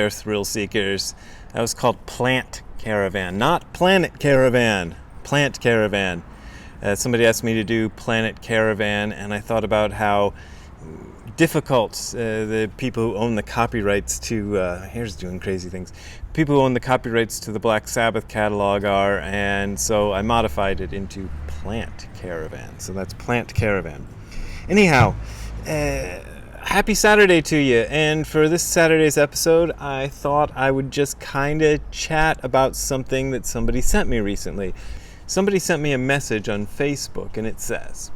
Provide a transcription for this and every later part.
there, thrill seekers. That was called Plant Caravan, not Planet Caravan. Plant Caravan. Somebody asked me to do Planet Caravan, and I thought about how difficult the people who own the copyrights to, here's doing crazy things, people who own the copyrights to the Black Sabbath catalog are, and so I modified it into Plant Caravan. So that's Plant Caravan. Anyhow, happy Saturday to you, and for this Saturday's episode, I thought I would just kind of chat about something that somebody sent me recently. Somebody sent me a message on Facebook, and it says,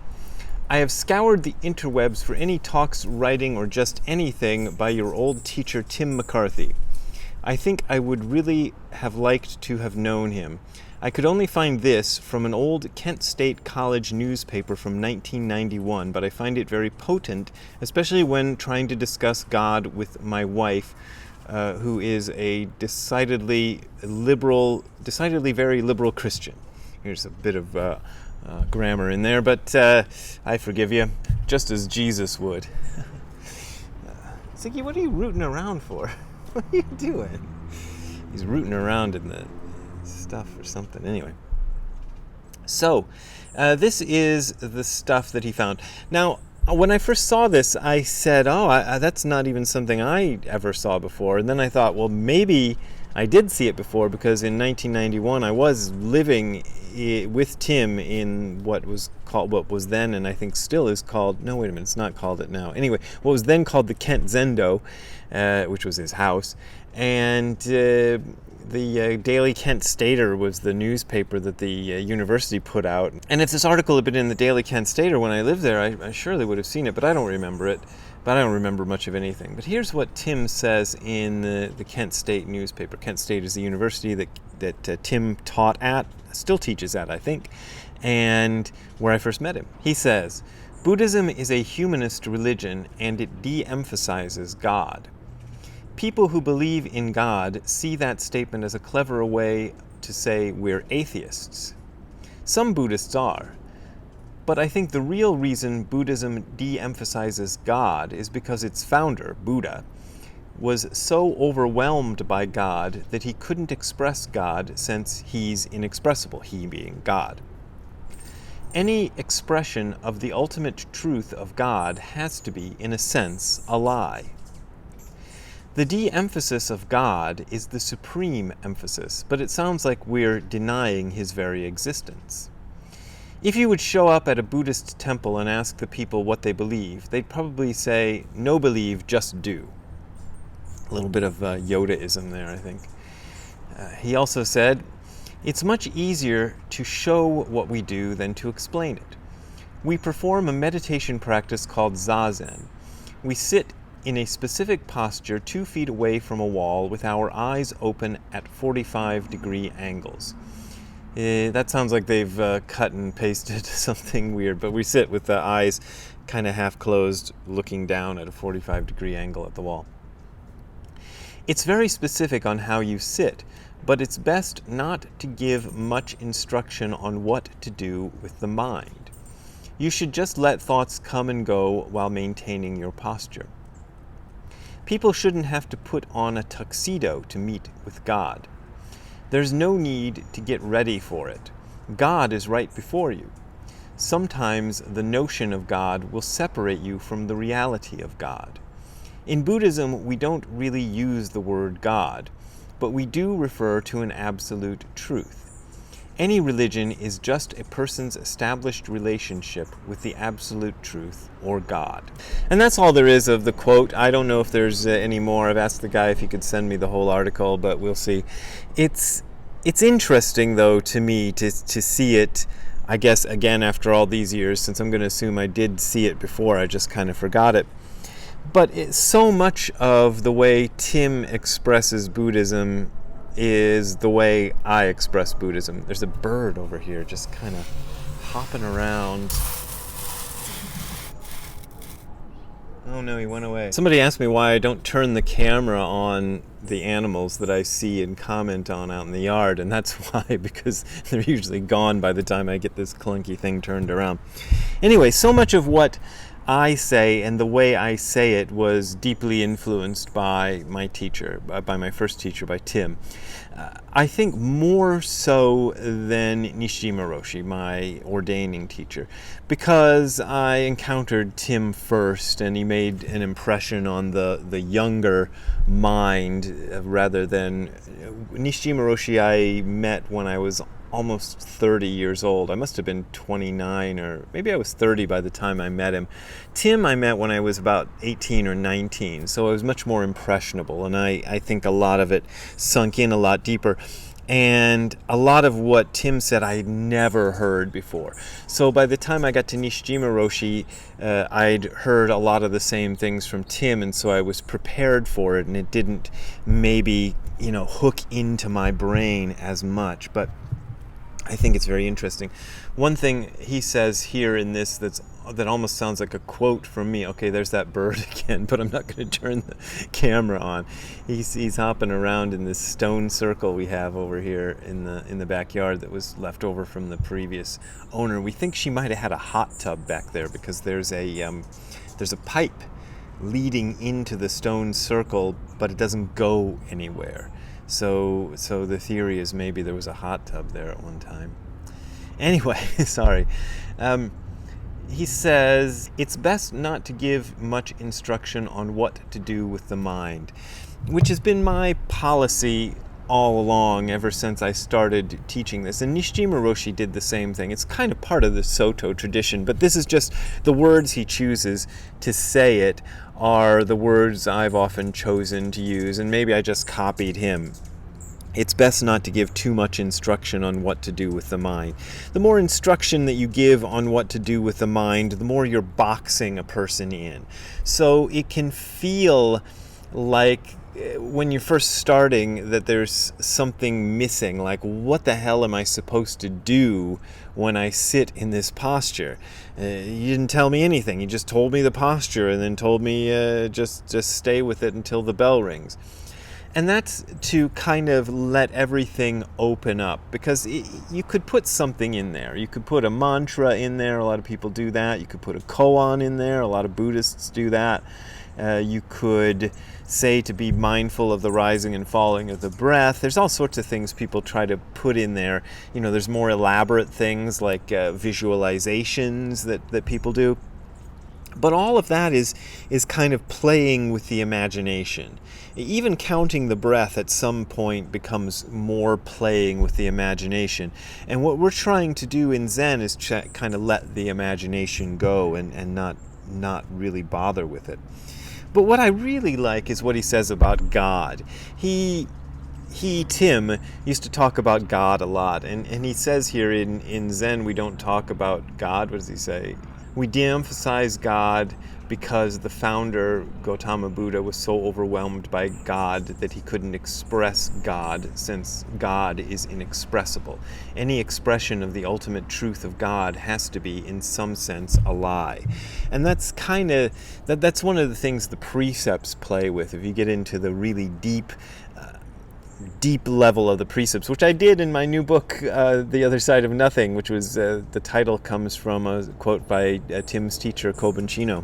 I have scoured the interwebs for any talks, writing, or just anything by your old teacher Tim McCarthy. I think I would really have liked to have known him. I could only find this from an old Kent State College newspaper from 1991, but I find it very potent, especially when trying to discuss God with my wife, who is a decidedly very liberal Christian. Here's a bit of grammar in there, but I forgive you, just as Jesus would. Ziggy, what are you rooting around for? What are you doing? He's rooting around in the stuff or something. Anyway. So, this is the stuff that he found. Now, when I first saw this, I said, that's not even something I ever saw before. And then I thought, well, maybe I did see it before, because in 1991 I was living with Tim in what was then, and I think still is called, no, wait a minute, it's not called it now. Anyway, what was then called the kajozendo, which was his house, and the Daily Kent Stater was the newspaper that the university put out. And if this article had been in the Daily Kent Stater when I lived there, I surely would have seen it, but I don't remember it. But I don't remember much of anything. But here's what Tim says in the Kent State newspaper. Kent State is the university that Tim taught at, still teaches at, I think, and where I first met him. He says, Buddhism is a humanist religion, and it de-emphasizes God. People who believe in God see that statement as a clever way to say we're atheists. Some Buddhists are. But I think the real reason Buddhism de-emphasizes God is because its founder, Buddha, was so overwhelmed by God that he couldn't express God since he's inexpressible, he being God. Any expression of the ultimate truth of God has to be, in a sense, a lie. The de-emphasis of God is the supreme emphasis, but it sounds like we're denying his very existence. If you would show up at a Buddhist temple and ask the people what they believe, they'd probably say, no believe, just do. A little bit of Yoda-ism there, I think. He also said, it's much easier to show what we do than to explain it. We perform a meditation practice called ZAZEN. We sit in a specific posture 2 feet away from a wall with our eyes open at 45-degree angles. That sounds like they've cut and pasted something weird, but we sit with the eyes kind of half closed, looking down at a 45-degree angle at the wall. It's very specific on how you sit, but it's best not to give much instruction on what to do with the mind. You should just let thoughts come and go while maintaining your posture. People shouldn't have to put on a tuxedo to meet with God. There's no need to get ready for it. God is right before you. Sometimes the notion of God will separate you from the reality of God. In Buddhism, we don't really use the word God, but we do refer to an absolute truth. Any religion is just a person's established relationship with the absolute truth, or God. And that's all there is of the quote. I don't know if there's any more. I've asked the guy if he could send me the whole article, but we'll see. It's interesting, though, to me to see it, I guess, again, after all these years, since I'm going to assume I did see it before, I just kind of forgot it. But so much of the way Tim expresses Buddhism is the way I express Buddhism. There's a bird over here just kind of hopping around. Oh no, he went away. Somebody asked me why I don't turn the camera on the animals that I see and comment on out in the yard, and that's why, because they're usually gone by the time I get this clunky thing turned around. Anyway, so much of what I say, and the way I say it was deeply influenced by my teacher, by my first teacher, by Tim. I think more so than Nishijima Roshi, my ordaining teacher, because I encountered Tim first and he made an impression on the younger mind rather than Nishijima Roshi. I met when I was almost 30 years old. I must have been 29, or maybe I was 30 by the time I met him. Tim I met when I was about 18 or 19, so I was much more impressionable, and I think a lot of it sunk in a lot deeper. And a lot of what Tim said I had never heard before. So by the time I got to Nishijima Roshi, I'd heard a lot of the same things from Tim, and so I was prepared for it, and it didn't maybe, hook into my brain as much. But I think it's very interesting. One thing he says here in this that almost sounds like a quote from me. Okay, there's that bird again, but I'm not going to turn the camera on. He's hopping around in this stone circle we have over here in the backyard that was left over from the previous owner. We think she might have had a hot tub back there because there's a pipe leading into the stone circle, but it doesn't go anywhere. So the theory is maybe there was a hot tub there at one time. Anyway, sorry. He says, it's best not to give much instruction on what to do with the mind, which has been my policy all along ever since I started teaching this. And Nishijima Roshi did the same thing. It's kind of part of the Soto tradition, but this is just the words he chooses to say it are the words I've often chosen to use, and maybe I just copied him. It's best not to give too much instruction on what to do with the mind. The more instruction that you give on what to do with the mind, the more you're boxing a person in. So it can feel like when you're first starting that there's something missing, like what the hell am I supposed to do when I sit in this posture? You didn't tell me anything. You just told me the posture and then told me just stay with it until the bell rings. And that's to kind of let everything open up, because you could put something in there. You could put a mantra in there. A lot of people do that. You could put a koan in there. A lot of Buddhists do that. You could say to be mindful of the rising and falling of the breath. There's all sorts of things people try to put in there. There's more elaborate things like visualizations that people do. But all of that is kind of playing with the imagination. Even counting the breath at some point becomes more playing with the imagination. And what we're trying to do in Zen is kind of let the imagination go and not really bother with it. But what I really like is what he says about God. Tim, used to talk about God a lot. And he says here in Zen we don't talk about God. What does he say? We de-emphasize God because the founder, Gautama Buddha, was so overwhelmed by God that he couldn't express God, since God is inexpressible. Any expression of the ultimate truth of God has to be, in some sense, a lie. And that's that's one of the things the precepts play with. If you get into the really deep level of the precepts, which I did in my new book, The Other Side of Nothing, which was, the title comes from a quote by Tim's teacher, Ko Getsu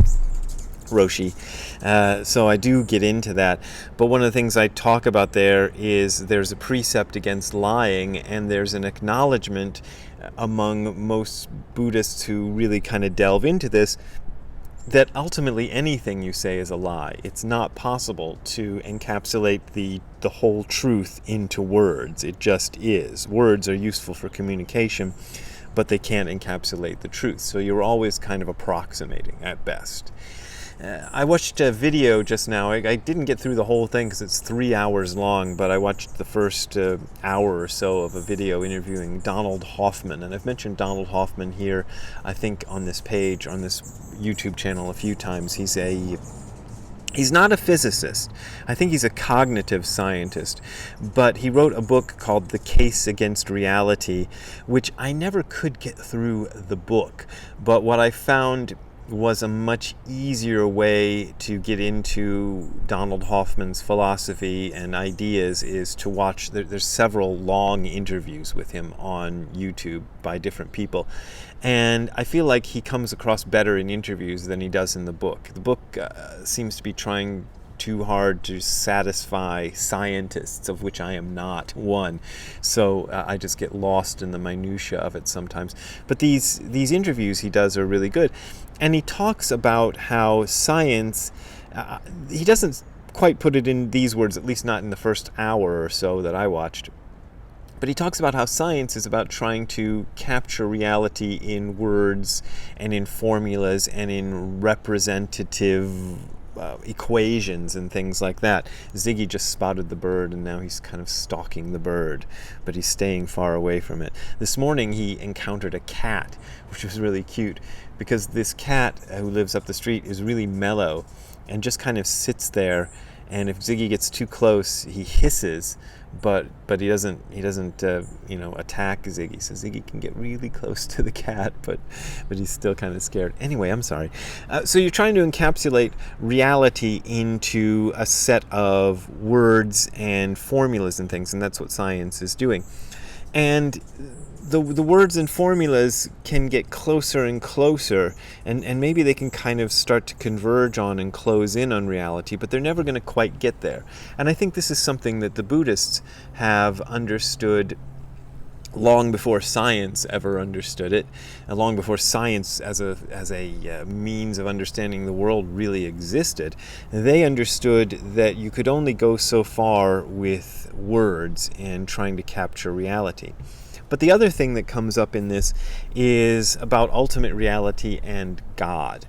Roshi. So I do get into that. But one of the things I talk about there's a precept against lying, and there's an acknowledgement among most Buddhists who really kind of delve into this, that ultimately anything you say is a lie. It's not possible to encapsulate the whole truth into words. It just is. Words are useful for communication, but they can't encapsulate the truth. So you're always kind of approximating at best. I watched a video just now. I didn't get through the whole thing because it's 3 hours long, but I watched the first hour or so of a video interviewing Donald Hoffman. And I've mentioned Donald Hoffman here, I think, on this page, on this YouTube channel a few times. He's not a physicist. I think he's a cognitive scientist. But he wrote a book called The Case Against Reality, which I never could get through the book. But what I found was a much easier way to get into Donald Hoffman's philosophy and ideas is to watch. There's several long interviews with him on YouTube by different people. And I feel like he comes across better in interviews than he does in the book. The book seems to be trying too hard to satisfy scientists, of which I am not one. So I just get lost in the minutia of it sometimes. But these interviews he does are really good. And he talks about how science, he doesn't quite put it in these words, at least not in the first hour or so that I watched. But he talks about how science is about trying to capture reality in words and in formulas and in representative equations and things like that. Ziggy just spotted the bird and now he's kind of stalking the bird, but he's staying far away from it. This morning he encountered a cat, which was really cute, because this cat who lives up the street is really mellow and just kind of sits there, and if Ziggy gets too close he hisses, but he doesn't attack Ziggy. So Ziggy can get really close to the cat, but he's still kind of scared. Anyway, I'm sorry. So you're trying to encapsulate reality into a set of words and formulas and things, and that's what science is doing. And the words and formulas can get closer and closer, and maybe they can kind of start to converge on and close in on reality, but they're never going to quite get there. And I think this is something that the Buddhists have understood long before science ever understood it, and long before science as a means of understanding the world really existed. They understood that you could only go so far with words and trying to capture reality. But the other thing that comes up in this is about ultimate reality and God.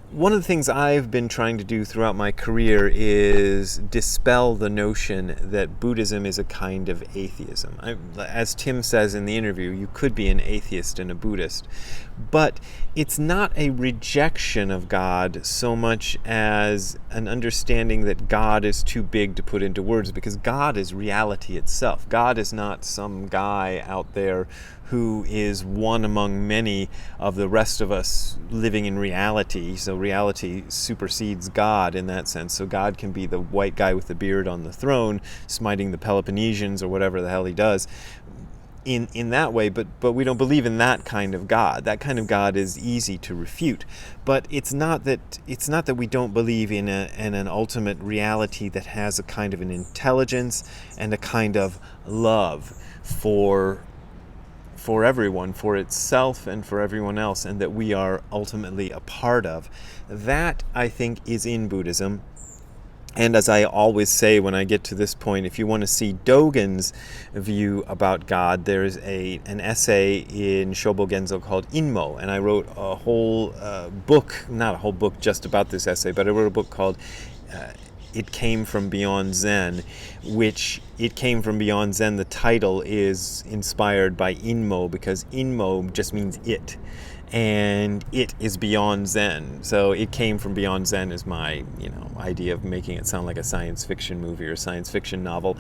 One of the things I've been trying to do throughout my career is dispel the notion that Buddhism is a kind of atheism. As Tim says in the interview, you could be an atheist and a Buddhist, but it's not a rejection of God so much as an understanding that God is too big to put into words, because God is reality itself. God is not some guy out there who is one among many of the rest of us living in reality. So reality supersedes God in that sense. So God can be the white guy with the beard on the throne, smiting the Peloponnesians or whatever the hell he does in that way, but we don't believe in that kind of God. That kind of God is easy to refute. But it's not that we don't believe in an ultimate reality that has a kind of an intelligence and a kind of love for everyone, for itself and for everyone else, and that we are ultimately a part of. That, I think, is in Buddhism. And as I always say when I get to this point, if you want to see Dogen's view about God, there's an essay in Shobo Genzo called Inmo, and I wrote a whole book, not a whole book just about this essay, but I wrote a book called It Came From Beyond Zen, which It Came From Beyond Zen, the title is inspired by Inmo, because Inmo just means it, and it is beyond Zen. So It Came From Beyond Zen is my idea of making it sound like a science fiction movie or science fiction novel,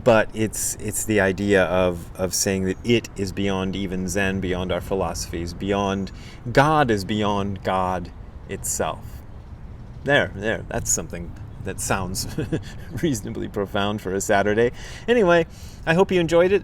but it's the idea of saying that it is beyond even Zen, beyond our philosophies, beyond God is beyond God itself. There, that's something that sounds reasonably profound for a Saturday. Anyway, I hope you enjoyed it.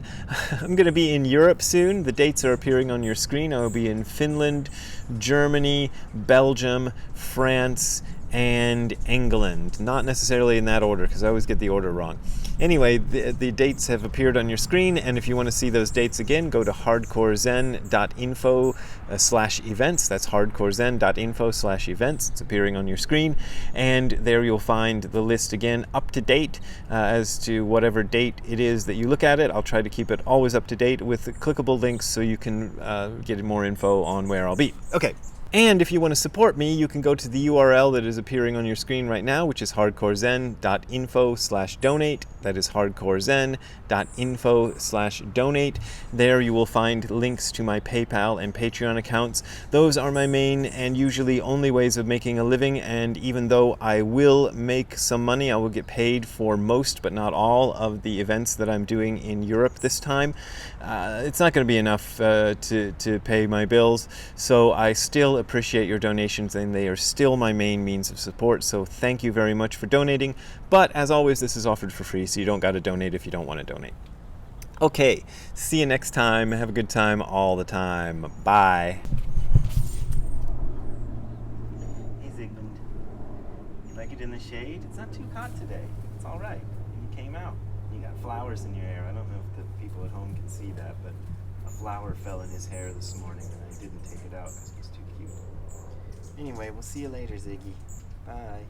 I'm going to be in Europe soon. The dates are appearing on your screen. I will be in Finland, Germany, Belgium, France, and England. Not necessarily in that order, because I always get the order wrong. Anyway, the dates have appeared on your screen, and if you want to see those dates again, go to hardcorezen.info/events. That's hardcorezen.info/events. It's appearing on your screen, and there you'll find the list again up to date as to whatever date it is that you look at it. I'll try to keep it always up to date with clickable links so you can get more info on where I'll be. Okay. And if you want to support me, you can go to the URL that is appearing on your screen right now, which is hardcorezen.info/donate. That is hardcorezen.info/donate. There you will find links to my PayPal and Patreon accounts. Those are my main and usually only ways of making a living, and even though I will make some money, I will get paid for most but not all of the events that I'm doing in Europe this time. It's not going to be enough to pay my bills, so I still appreciate your donations, and they are still my main means of support, so thank you very much for donating. But as always, this is offered for free, so you don't got to donate if you don't want to donate. Okay, see you next time. Have a good time all the time. Bye. Hey, Zygmunt. You like it in the shade? It's not too hot today. It's all right. You came out. You got flowers in your hair. I don't know if the people at home can see that, but a flower fell in his hair this morning, and I didn't take it out because it was too cute. Anyway, we'll see you later, Ziggy. Bye.